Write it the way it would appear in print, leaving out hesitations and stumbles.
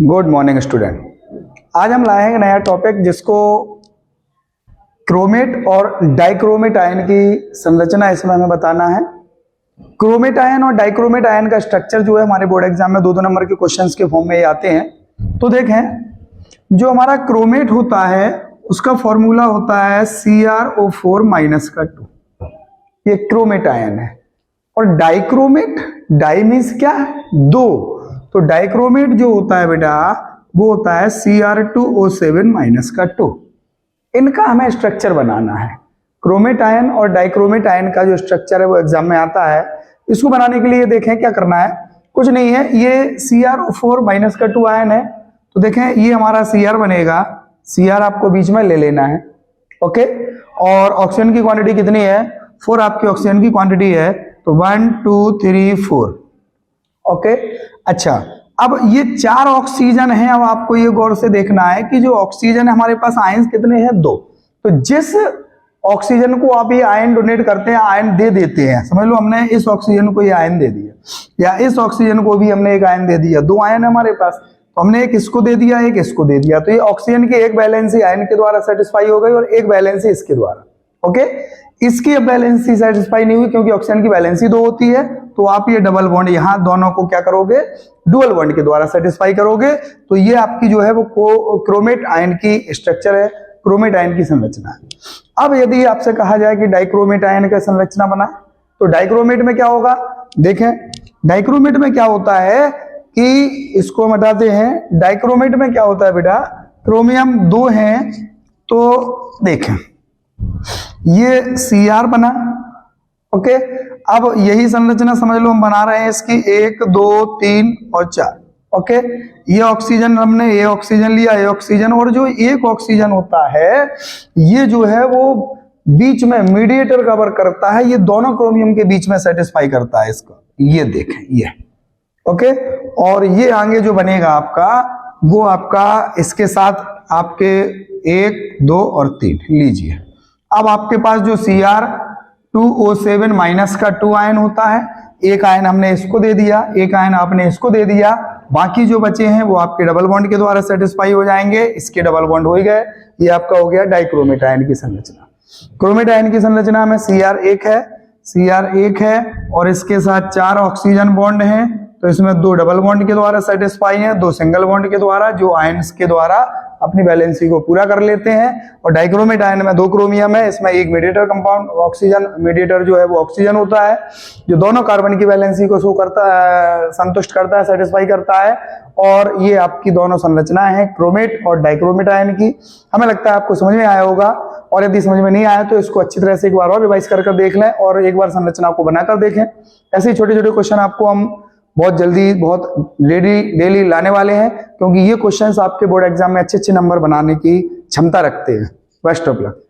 Good morning student. आज हम लाए हैं नया टॉपिक जिसको क्रोमेट और डाइक्रोमेट आयन की संरचना इसमें हमें बताना है। क्रोमेट आयन और डाइक्रोमेट आयन का स्ट्रक्चर जो है हमारे बोर्ड एग्जाम में 2-2 नंबर के क्वेश्चंस के फॉर्म में ये आते हैं। तो देखें, जो हमारा क्रोमेट होता है उसका फॉर्मूला होता है CrO4 - 2, ये क्रोमेट आयन है। और डाइक्रोमेट, डाई मीन्स क्या है? 2, तो डाइक्रोमेट जो होता है बेटा वो होता है Cr2O7 - 2। इनका हमें स्ट्रक्चर बनाना है। क्रोमेट आयन और डाइक्रोमेट आयन का जो स्ट्रक्चर है वो एग्जाम में आता है। इसको बनाने के लिए देखें क्या करना है, कुछ नहीं है। ये Cr4 - 2 आयन है, तो देखें ये हमारा Cr बनेगा। Cr आपको बीच में ले लेना है, ओके। और ऑक्सीजन की क्वांटिटी कितनी है? 4 आपकी ऑक्सीजन की क्वांटिटी है, तो 1 2 3 4, ओके। अच्छा, अब ये 4 ऑक्सीजन है। अब आपको ये गौर से देखना है कि जो ऑक्सीजन है हमारे पास आयन कितने हैं? 2। तो जिस ऑक्सीजन को आप ये आयन डोनेट करते हैं, आयन दे देते हैं, समझ लो हमने इस ऑक्सीजन को ये आयन दे दिया, या इस ऑक्सीजन को भी हमने एक आयन दे दिया। 2 आयन है हमारे पास, तो हमने एक इसको दे दिया, एक इसको दे दिया। तो ये ऑक्सीजन की एक बैलेंसी आयन के द्वारा सेटिस्फाई हो गई और एक बैलेंसी इसके द्वारा, ओके। इसकी बैलेंसी सेटिस्फाई नहीं हुई क्योंकि ऑक्सीजन की बैलेंसी 2 होती है, तो आप ये डबल बॉन्ड यहां दोनों को क्या करोगे? डुअल बॉन्ड के द्वारा सेटिस्फाई करोगे। तो ये आपकी जो है वो क्रोमेट आयन की स्ट्रक्चर है, क्रोमेट आयन की संरचना है। अब यदि आपसे कहा जाए कि डाइक्रोमेट आयन का संरचना बनाए, तो डाइक्रोमेट में क्या होगा? देखें, डाइक्रोमेट में क्या होता है कि इसको हटाते हैं। डाइक्रोमेट में क्या होता है बेटा? क्रोमियम 2 है, तो देखें ये Cr बना, ओके। अब यही संरचना समझ लो हम बना रहे हैं इसकी 1 2 3 और 4, ओके। ये ऑक्सीजन हमने ये ऑक्सीजन लिया, ये ऑक्सीजन, और जो एक ऑक्सीजन होता है ये जो है वो बीच में मीडिएटर कवर करता है, ये दोनों क्रोमियम के बीच में सेटिस्फाई करता है इसको। ये देखें ये, ओके। और ये आगे जो बनेगा आपका वो आपका इसके साथ आपके 1 2 और 3 लीजिए। अब आपके पास जो Cr2O7 - 2 आयन होता है, एक आयन हमने इसको दे दिया, एक आयन आपने इसको दे दिया, बाकी जो बचे हैं वो आपके डबल बॉन्ड के द्वारा सेटिस्फाई हो जाएंगे। इसके डबल बॉन्ड हो गए, ये आपका हो गया डाइक्रोमेट आयन की संरचना। क्रोमेट आयन की संरचना में Cr1 है और इसके साथ 4 ऑक्सीजन बॉन्ड हैं, तो इसमें 2 डबल बॉन्ड के द्वारा सेटिस्फाई हैं, 2 सिंगल बॉन्ड के द्वारा, जो आयन्स के द्वारा अपनी बैलेंसी को पूरा कर लेते हैं। और डाइक्रोमेट आयन में 2 क्रोमियम है, इसमें एक मीडिएटर कंपाउंड ऑक्सीजन, मीडिएटर जो है वो ऑक्सीजन होता है, जो दोनों कार्बन की बैलेंसी को शो करता है, संतुष्ट करता है, सेटिस्फाई करता है। और ये आपकी दोनों संरचनाएं हैं क्रोमेट और डाइक्रोमेट आयन की। हमें लगता है आपको समझ में आया होगा, और यदि समझ में नहीं आया तो इसको अच्छी तरह से एक बार और रिवाइज कर देख लें और एक बार संरचना को बनाकर देखें। ऐसे ही छोटे छोटे क्वेश्चन आपको हम बहुत जल्दी बहुत डेली लाने वाले हैं, क्योंकि ये क्वेश्चंस आपके बोर्ड एग्जाम में अच्छे नंबर बनाने की क्षमता रखते हैं। Best of luck.